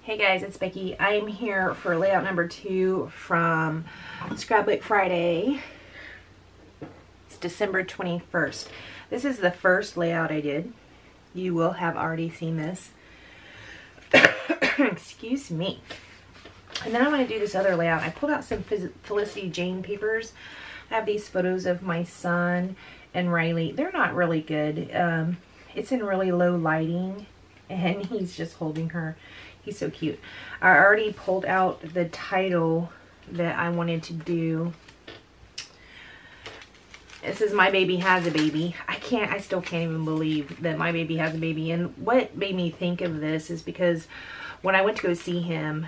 Hey guys, it's Becky. I'm here for layout number 2 from Scrapbook Friday. It's December 21st. This is the first layout I did. You will have already seen this. Excuse me. And then I want to do this other layout. I pulled out some Felicity Jane papers. I have these photos of my son and Riley. They're not really good. It's in really low lighting and he's just holding her. He's so cute. I already pulled out the title that I wanted to do. This is My Baby Has a Baby. I still can't even believe that My Baby Has a Baby. And what made me think of this is because when I went to go see him,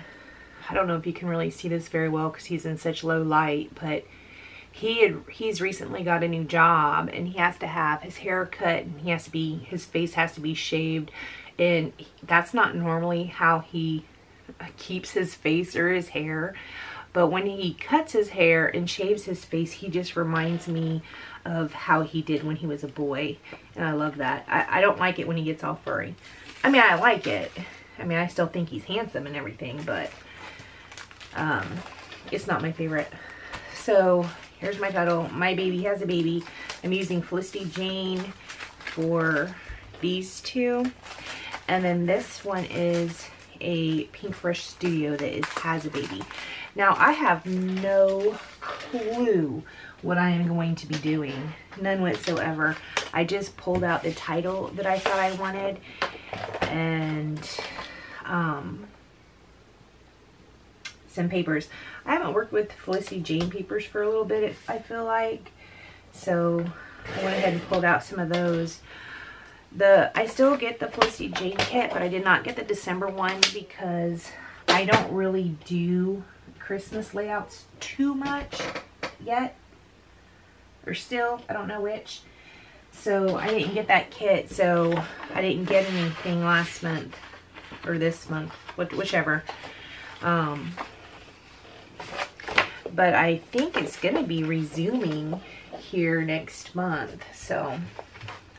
I don't know if you can really see this very well because he's in such low light, but he's recently got a new job and he has to have his hair cut and his face has to be shaved. And that's not normally how he keeps his face or his hair. But when he cuts his hair and shaves his face, he just reminds me of how he did when he was a boy. And I love that. I don't like it when he gets all furry. I mean, I like it. I mean, I still think he's handsome and everything, but it's not my favorite. So here's my title, My Baby Has a Baby. I'm using Felicity Jane for these two. And then this one is a Pink Fresh Studio that is Has a Baby. Now I have no clue what I am going to be doing. None whatsoever. I just pulled out the title that I thought I wanted. And some papers. I haven't worked with Felicity Jane papers for a little bit, I feel like. So I went ahead and pulled out some of those. I still get the Felicity Jane kit, but I did not get the December one because I don't really do Christmas layouts too much yet. Or still, I don't know which. So I didn't get that kit, so I didn't get anything last month. Or this month, whichever. But I think it's going to be resuming here next month. So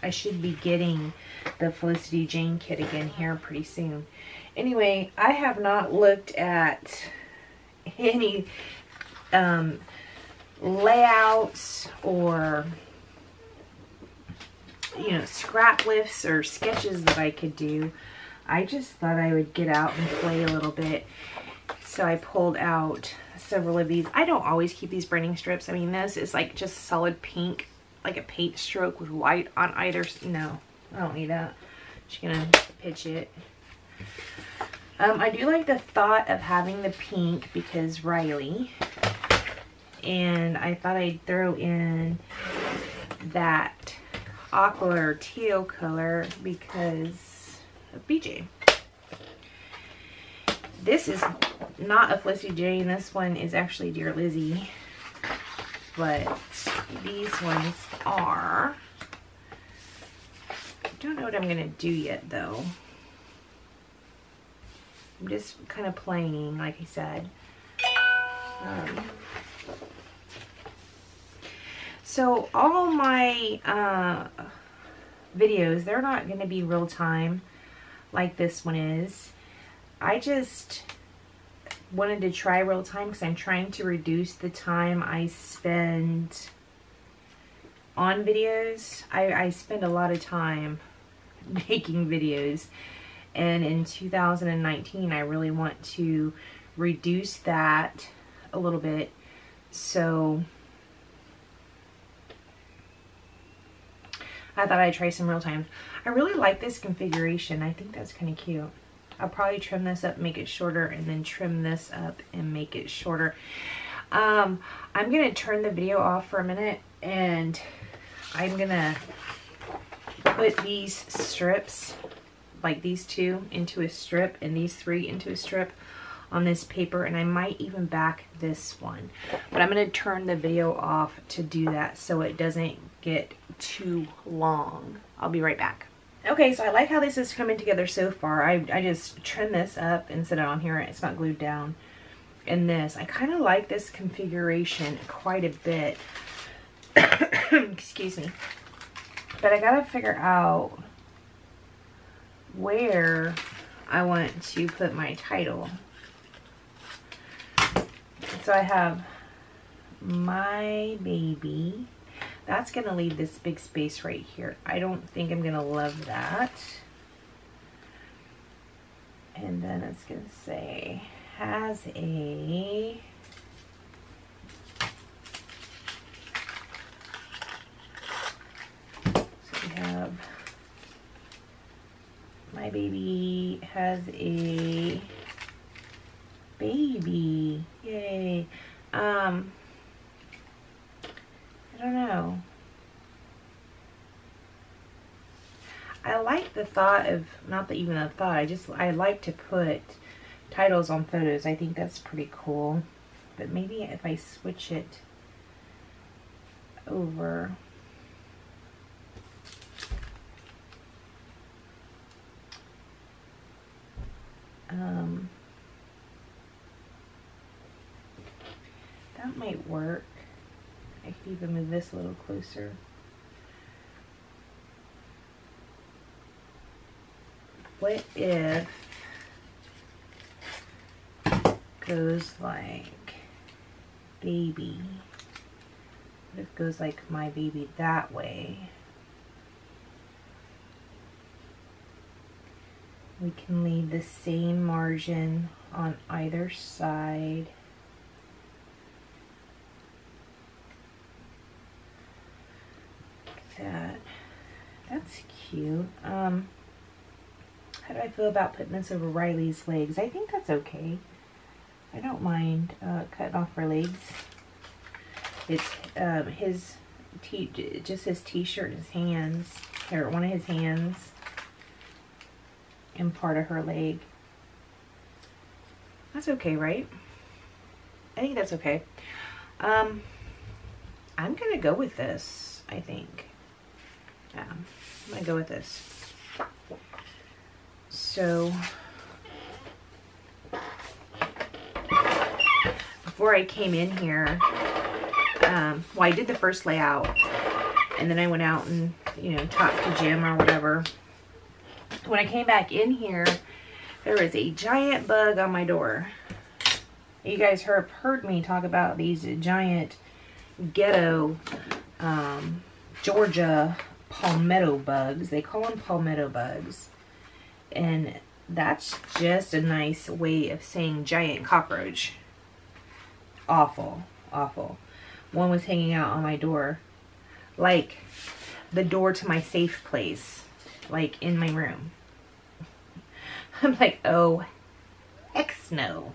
I should be getting the Felicity Jane kit again here pretty soon. Anyway, I have not looked at any layouts or, you know, scrap lifts or sketches that I could do. I just thought I would get out and play a little bit. So I pulled out several of these. I don't always keep these burning strips. I mean, this is like just solid pink, like a paint stroke with white on either. No, I don't need that. Just gonna pitch it. I do like the thought of having the pink because Riley, and I thought I'd throw in that aqua or teal color because of BJ. This is not a Felicity Jane. This one is actually Dear Lizzie. But these ones are. I don't know what I'm going to do yet, though. I'm just kind of playing, like I said. So all my videos, they're not going to be real time like this one is. I just wanted to try real time because I'm trying to reduce the time I spend on videos. I spend a lot of time making videos, and in 2019 I really want to reduce that a little bit. So I thought I'd try some real time. I really like this configuration. I think that's kind of cute. I'll probably trim this up, make it shorter, and then trim this up and make it shorter. I'm going to turn the video off for a minute, and I'm going to put these strips, like these two, into a strip, and these three into a strip on this paper, and I might even back this one. But I'm going to turn the video off to do that so it doesn't get too long. I'll be right back. Okay, so I like how this is coming together so far. I just trim this up and set it on here. It's not glued down. And this, I kind of like this configuration quite a bit. Excuse me. But I gotta figure out where I want to put my title. So I have my baby. That's going to leave this big space right here. I don't think I'm going to love that. And then it's going to say, has a... So we have, my baby has a baby. Yay. I don't know. I like the thought of, not even a thought, I like to put titles on photos. I think that's pretty cool. But maybe if I switch it over. That might work. I could even move this a little closer. What if goes like baby? What if goes like my baby that way? We can leave the same margin on either side. That's cute. How do I feel about putting this over Riley's legs? I think that's okay. I don't mind cutting off her legs. It's just his t-shirt and his hands, or one of his hands, and part of her leg. That's okay, right? I think that's okay. I'm gonna go with this, I think. Yeah, I'm gonna go with this. So before I came in here, well, I did the first layout, and then I went out and, you know, talked to Jim or whatever. When I came back in here, there was a giant bug on my door. You guys have heard me talk about these giant ghetto Georgia palmetto bugs. They call them palmetto bugs. And that's just a nice way of saying giant cockroach. Awful, awful. One was hanging out on my door, like the door to my safe place, like in my room. I'm like, oh, heck no.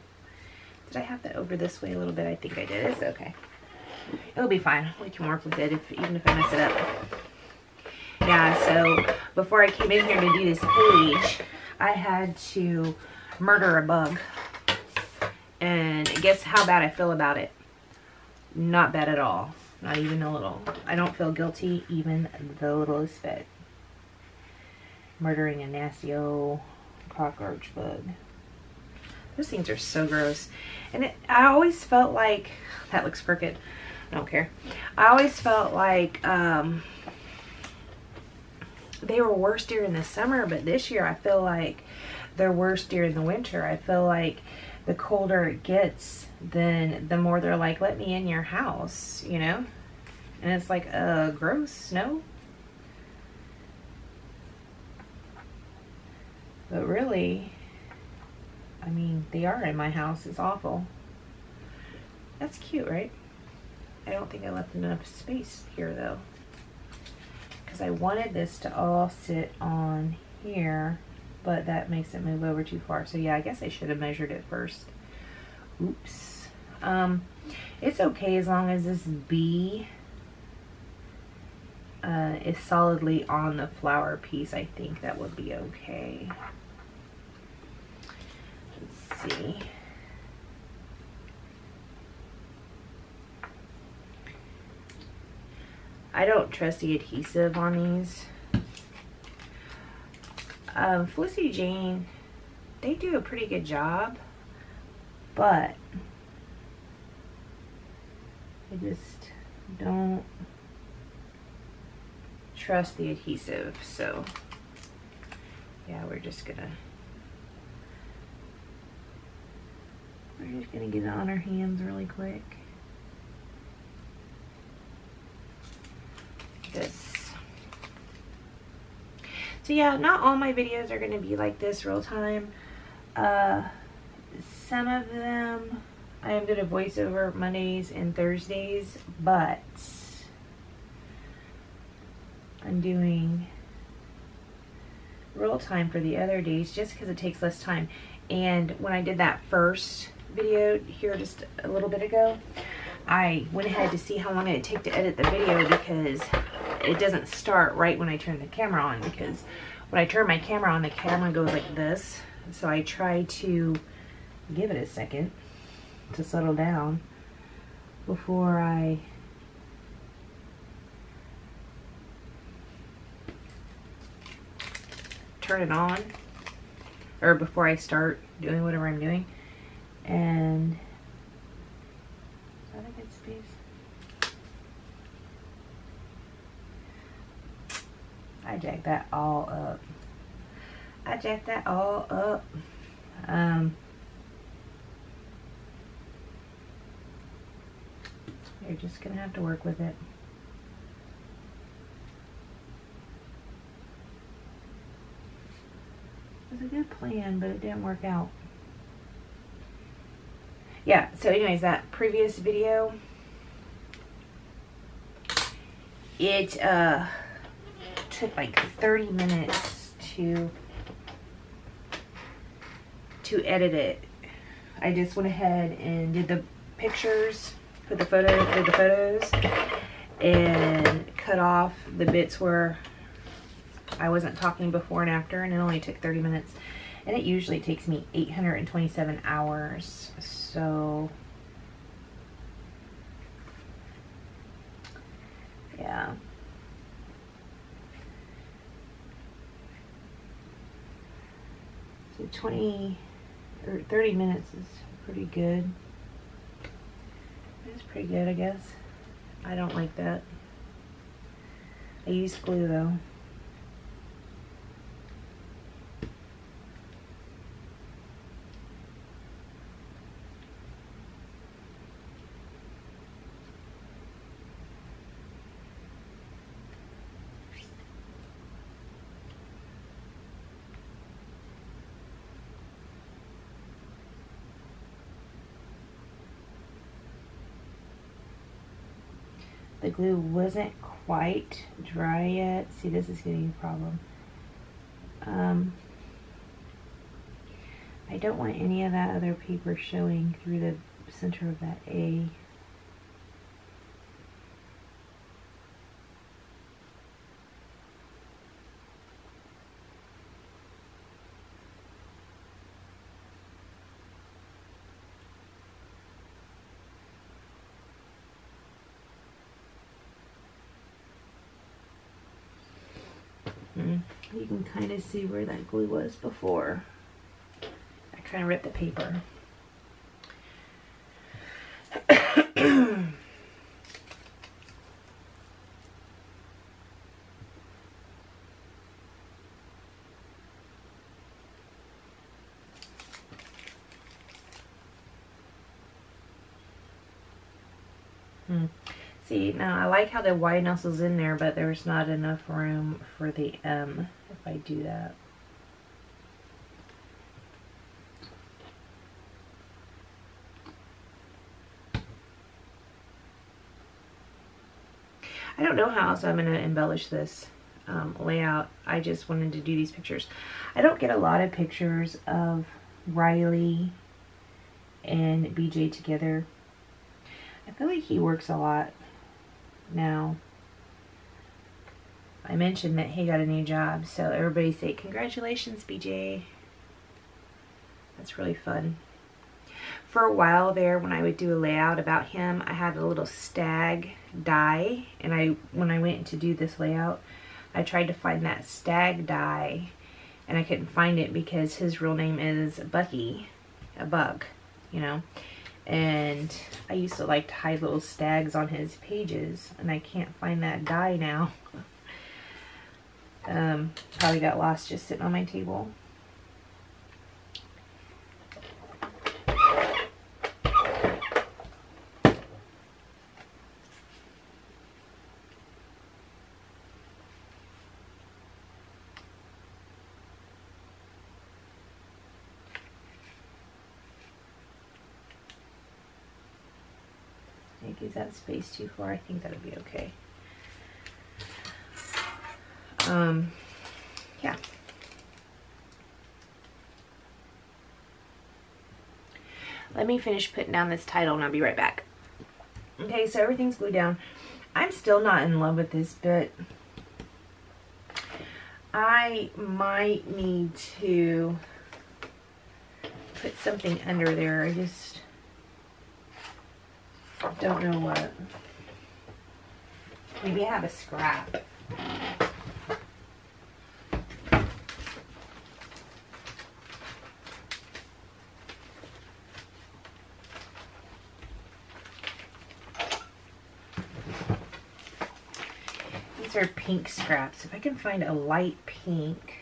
Did I have that over this way a little bit? I think I did. It's okay. It'll be fine. We can work with it even if I mess it up. Yeah, so before I came in here to do this page, I had to murder a bug. And guess how bad I feel about it? Not bad at all. Not even a little. I don't feel guilty even the littlest bit. Murdering a nasty old cockroach bug. Those things are so gross. And I always felt like, that looks crooked. I don't care. I always felt like they were worse during the summer, but this year I feel like they're worse during the winter. I feel like the colder it gets, then the more they're like, let me in your house, you know? And it's like, gross, no? But really, I mean, they are in my house. It's awful. That's cute, right? I don't think I left enough space here, though. Because I wanted this to all sit on here, but that makes it move over too far. So yeah, I guess I should have measured it first. Oops. It's okay as long as this bee is solidly on the flower piece. I think that would be okay. Let's see. I don't trust the adhesive on these. Felicity Jane, they do a pretty good job, but I just don't trust the adhesive. So yeah, we're just gonna We're just gonna get it on our hands really quick. This. So yeah, not all my videos are gonna be like this real time. Some of them I am gonna voice over Mondays and Thursdays, but I'm doing real time for the other days just because it takes less time. And when I did that first video here just a little bit ago, I went ahead to see how long it'd take to edit the video because it doesn't start right when I turn the camera on, because when I turn my camera on, the camera goes like this. So I try to give it a second to settle down before I turn it on, or before I start doing whatever I'm doing. And is that a good space? I jacked that all up. I jacked that all up. You're just gonna have to work with it. It was a good plan, but it didn't work out. Yeah, so anyways, that previous video, it took like 30 minutes to edit it. I just went ahead and did the pictures, did the photos, and cut off the bits where I wasn't talking before and after, and it only took 30 minutes. And it usually takes me 827 hours. So yeah. So 20 or 30 minutes is pretty good. It's pretty good, I guess. I don't like that. I use glue though. The glue wasn't quite dry yet. See, this is getting a problem. I don't want any of that other paper showing through the center of that A. You can kind of see where that glue was before. I kind of ripped the paper. See, now I like how the white knuckles in there, but there's not enough room for the M if I do that. I don't know how else I'm going to embellish this layout. I just wanted to do these pictures. I don't get a lot of pictures of Riley and BJ together. I feel like he works a lot now. I mentioned that he got a new job, so everybody say congratulations, BJ. That's really fun. For a while there, when I would do a layout about him, I had a little stag die, and when I went to do this layout, I tried to find that stag die, and I couldn't find it because his real name is Bucky, a bug, you know. And I used to like to hide little stags on his pages, and I can't find that die now. Probably got lost just sitting on my table. Like, is that space too far? I think that'll be okay. Yeah. Let me finish putting down this title and I'll be right back. Okay, so everything's glued down. I'm still not in love with this, but I might need to put something under there. I just don't know what. Maybe I have a scrap. These are pink scraps. If I can find a light pink,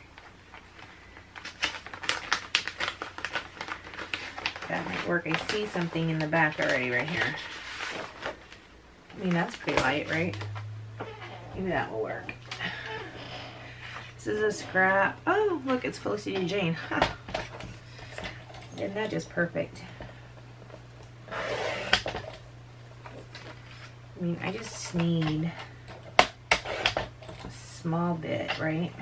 that might work. I see something in the back already right here. I mean, that's pretty light, right? Maybe that will work. This is a scrap. Oh, look, it's Felicity Jane. Isn't that just perfect? I mean, I just need a small bit, right?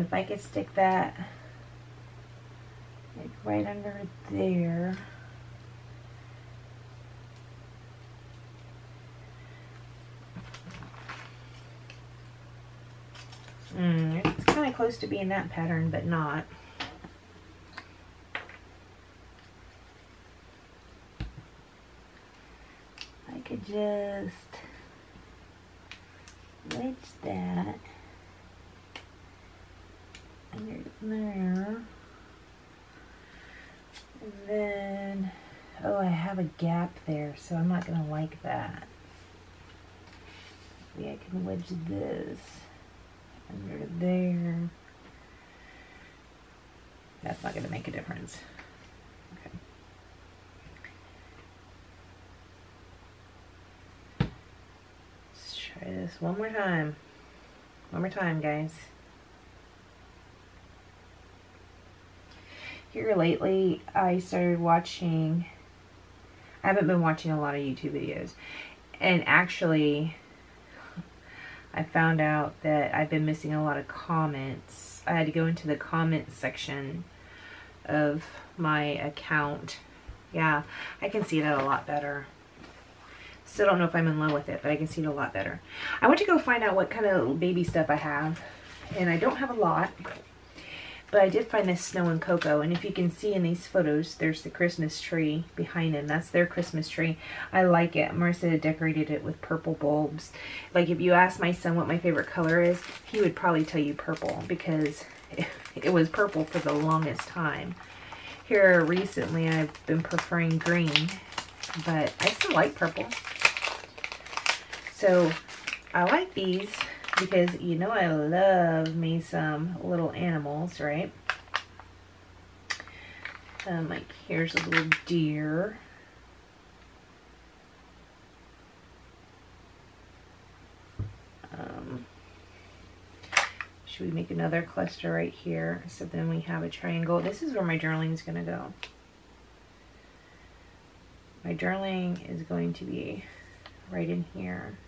If I could stick that like right under there. It's kind of close to being that pattern, but not. I could just wedge that under there. And then, oh, I have a gap there, so I'm not going to like that. Maybe I can wedge this under there. That's not going to make a difference. Okay. Let's try this one more time. One more time, guys. Here lately, I started watching, I haven't been watching a lot of YouTube videos, and actually, I found out that I've been missing a lot of comments. I had to go into the comment section of my account. Yeah, I can see that a lot better. Still don't know if I'm in love with it, but I can see it a lot better. I went to go find out what kind of baby stuff I have, and I don't have a lot. But I did find this Snow and Cocoa, and if you can see in these photos, there's the Christmas tree behind them. That's their Christmas tree. I like it. Marissa decorated it with purple bulbs. Like, if you ask my son what my favorite color is, he would probably tell you purple, because it was purple for the longest time. Here recently, I've been preferring green, but I still like purple. So, I like these. Because you know I love me some little animals, right? Like here's a little deer. Should we make another cluster right here? So then we have a triangle. This is where my journaling is going to go. My journaling is going to be right in here.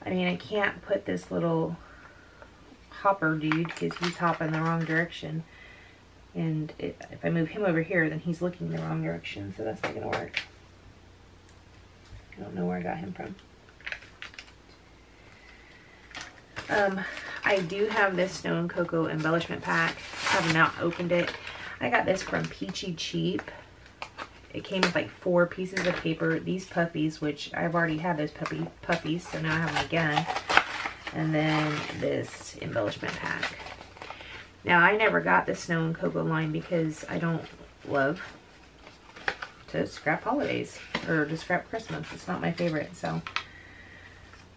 I mean, I can't put this little hopper dude because he's hopping the wrong direction. And if I move him over here, then he's looking the wrong direction. So that's not going to work. I don't know where I got him from. I do have this Snow and Cocoa embellishment pack. I have not opened it. I got this from Peachy Cheap. It came with like 4 pieces of paper. These puppies, which I've already had those puppies, so now I have them again. And then this embellishment pack. Now, I never got the Snow and Cocoa line because I don't love to scrap holidays or to scrap Christmas. It's not my favorite, so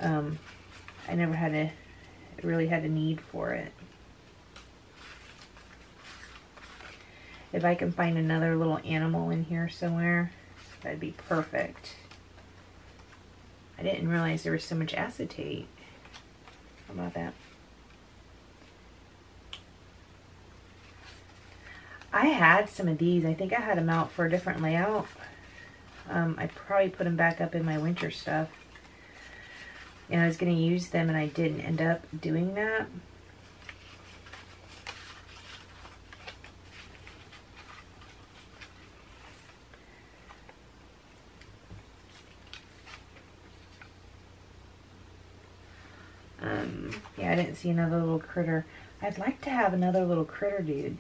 I never had a really had a need for it. If I can find another little animal in here somewhere, That'd be perfect. I didn't realize there was so much acetate. How about that? I had some of these. I think I had them out for a different layout. I probably put them back up in my winter stuff. And I was going to use them and I didn't end up doing that. Yeah, I didn't see another little critter. I'd like to have another little critter dude.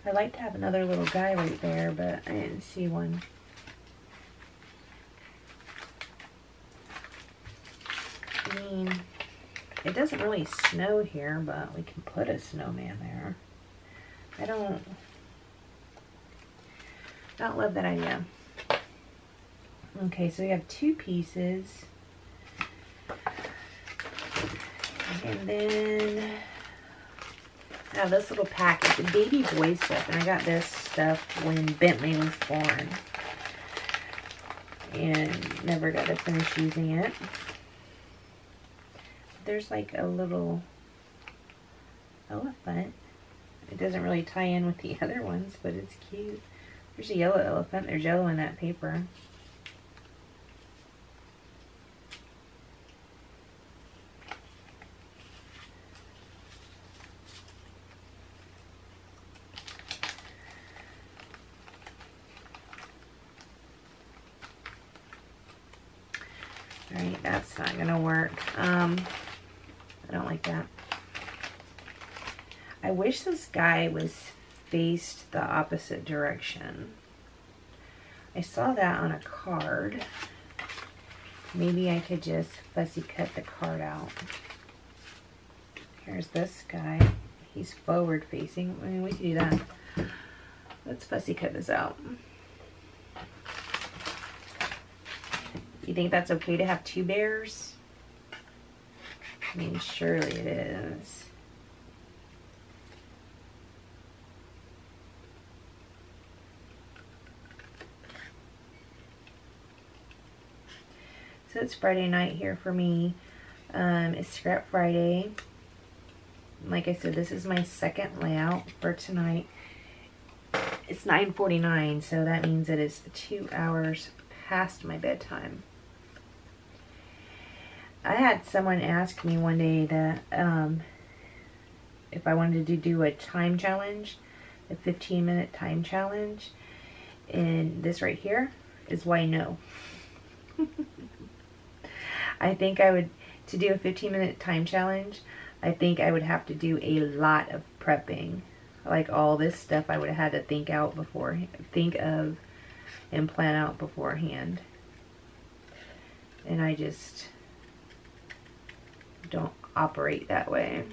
I'd like to have another little guy right there, but I didn't see one. I mean, it doesn't really snow here, but we can put a snowman there. I don't love that idea. Okay, so we have 2 pieces. And then I have this little package, the baby boy stuff. And I got this stuff when Bentley was born. And never got to finish using it. There's like a little elephant. It doesn't really tie in with the other ones, but it's cute. There's a yellow elephant. There's yellow in that paper. Alright, that's not gonna work. I don't like that. I wish this guy was faced the opposite direction. I saw that on a card. Maybe I could just fussy cut the card out. Here's this guy. He's forward facing. I mean, we could do that. Let's fussy cut this out. You think that's okay to have 2 bears? I mean, surely it is. So it's Friday night here for me. It's Scrap Friday. Like I said, this is my second layout for tonight. It's 9:49, so that means it is 2 hours past my bedtime. I had someone ask me one day that if I wanted to do a time challenge, a 15-minute time challenge, and this right here is why no. I think I would, to do a 15-minute time challenge, I think I would have to do a lot of prepping. Like all this stuff I would have had to think of and plan out beforehand. And I just don't operate that way.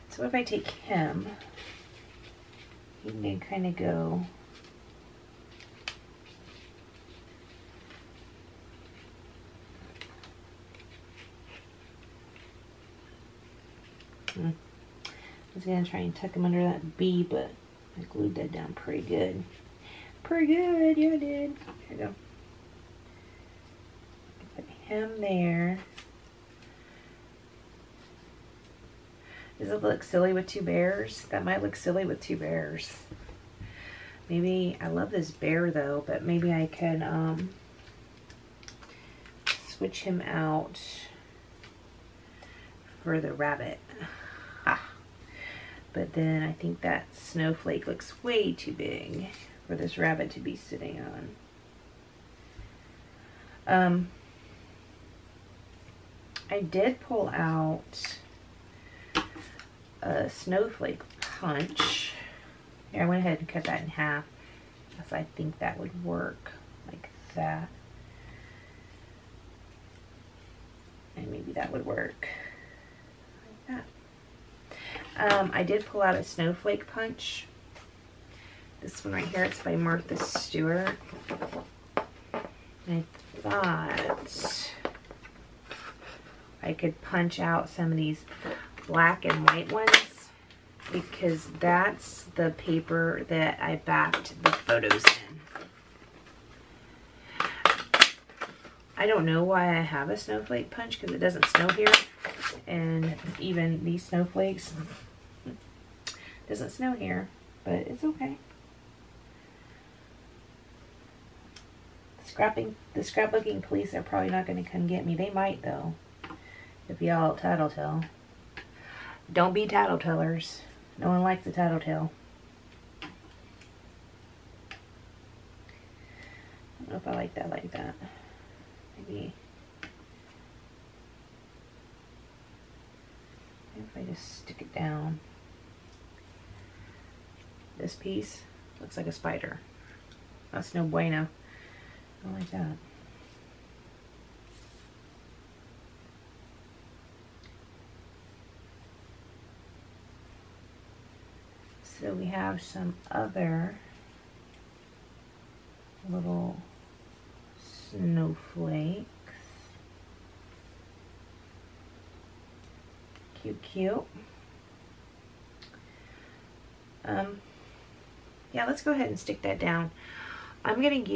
So if I take him, he can kind of go I was going to try and tuck him under that B, but I glued that down pretty good. Pretty good, yeah I did. Here we go. Put him there. Does it look silly with 2 bears? That might look silly with 2 bears. Maybe, I love this bear though, but maybe I could switch him out for the rabbit. But then I think that snowflake looks way too big for this rabbit to be sitting on. I did pull out a snowflake punch. Here, I went ahead and cut that in half because I think that would work like that. And maybe that would work like that. I did pull out a snowflake punch. This one right here, it's by Martha Stewart. And I thought I could punch out some of these black and white ones, because that's the paper that I backed the photos in. I don't know why I have a snowflake punch, because it doesn't snow here. And even these snowflakes, doesn't snow here, but it's okay. The scrapbooking police are probably not going to come get me. They might, though, if y'all tattletale. Don't be tattletellers. No one likes a tattletale. I don't know if I like that like that. Maybe if I just stick it down. This piece looks like a spider. That's no bueno. I don't like that. So we have some other little snowflakes. Cute, cute. Yeah, let's go ahead and stick that down. I'm gonna go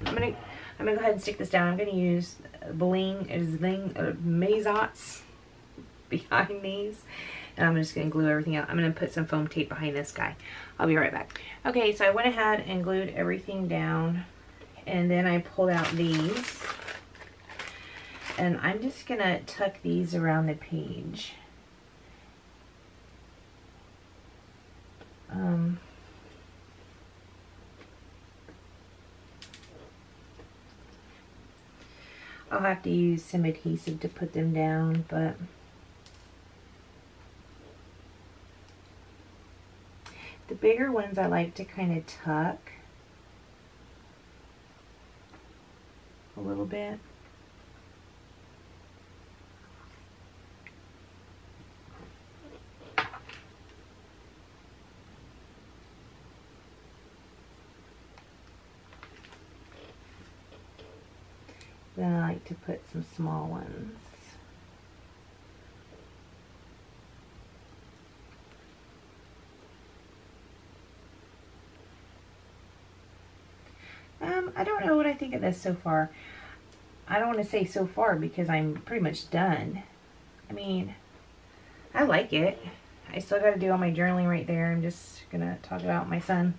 ahead and stick this down. I'm gonna use Mazots behind these, and I'm just gonna glue everything out. I'm gonna put some foam tape behind this guy. I'll be right back. Okay, so I went ahead and glued everything down, and then I pulled out these, and I'm just gonna tuck these around the page. I'll have to use some adhesive to put them down, but the bigger ones I like to kind of tuck a little bit. Then I like to put some small ones. I don't know what I think of this so far. I don't want to say so far because I'm pretty much done. I mean, I like it. I still got to do all my journaling right there. I'm just going to talk about my son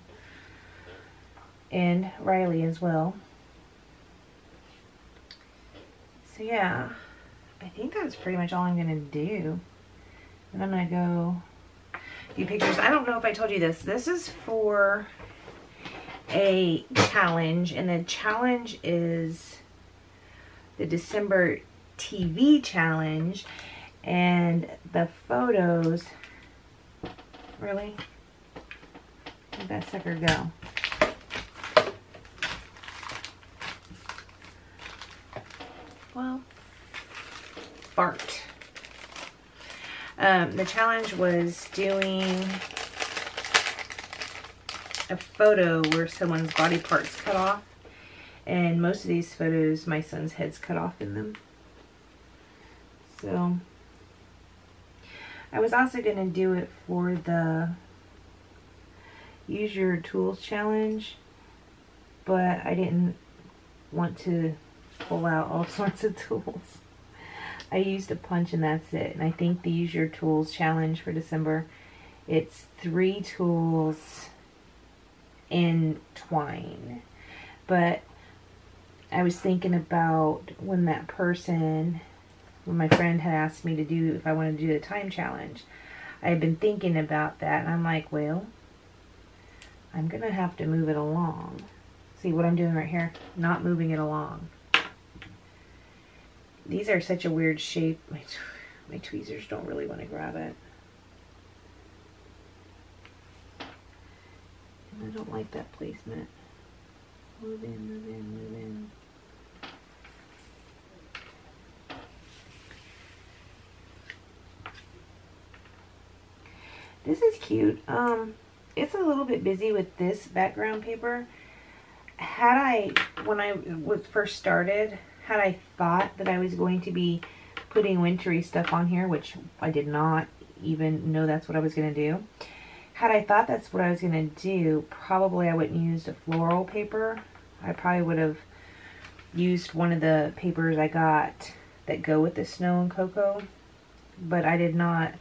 and Riley as well. So yeah, I think that's pretty much all I'm going to do. And I'm going to go do pictures. I don't know if I told you this. This is for a challenge, and the challenge is the December TV challenge, and the photos, really? Where'd that sucker go? Well, fart. The challenge was doing a photo where someone's body parts cut off, and most of these photos my son's head's cut off in them. So I was also going to do it for the use your tools challenge, but I didn't want to pull out all sorts of tools. I used a punch and that's it. And I think the use your tools challenge for December, it's 3 tools in twine. But I was thinking about when my friend had asked me to do, if I wanted to do the time challenge, I had been thinking about that, and I'm like, well, I'm gonna have to move it along. See what I'm doing right here? Not moving it along. These are such a weird shape. My tweezers don't really want to grab it. I don't like that placement. Move in, move in, move in. This is cute. It's a little bit busy with this background paper. When I first started, had I thought that I was going to be putting wintry stuff on here, which I did not even know that's what I was going to do. Had I thought that's what I was going to do, probably I wouldn't use a floral paper. I probably would have used one of the papers I got that go with the snow and cocoa. But I did not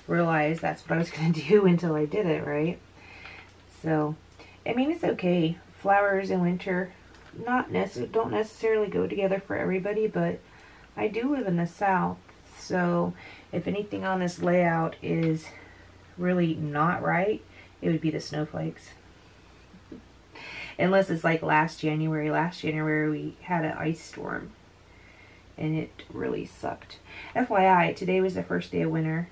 realize that's what I was going to do until I did it, right? So, I mean, it's okay. Flowers in winter don't necessarily go together for everybody, but I do live in the South, so if anything on this layout is really not right, it would be the snowflakes. Unless it's like last January. Last January we had an ice storm, and it really sucked. FYI, today was the first day of winter.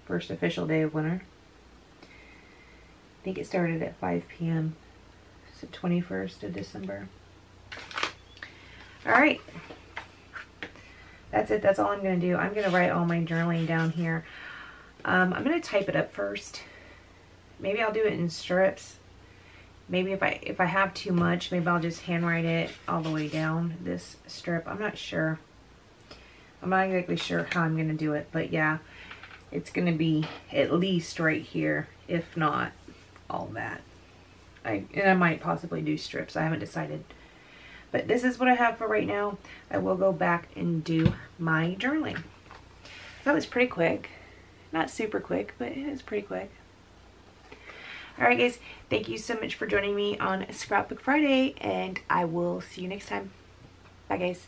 First official day of winter. I think it started at 5 p.m. It's the 21st of December. Alright. That's it. That's all I'm going to do. I'm going to write all my journaling down here. I'm going to type it up first. Maybe I'll do it in strips. Maybe if I have too much, maybe I'll just handwrite it all the way down this strip. I'm not sure. I'm not exactly sure how I'm going to do it. But yeah, it's going to be at least right here. If not, all that. And I might possibly do strips. I haven't decided. But this is what I have for right now. I will go back and do my journaling. That was pretty quick. Not super quick, but it is pretty quick. Alright guys, thank you so much for joining me on Scrapbook Friday, and I will see you next time. Bye guys.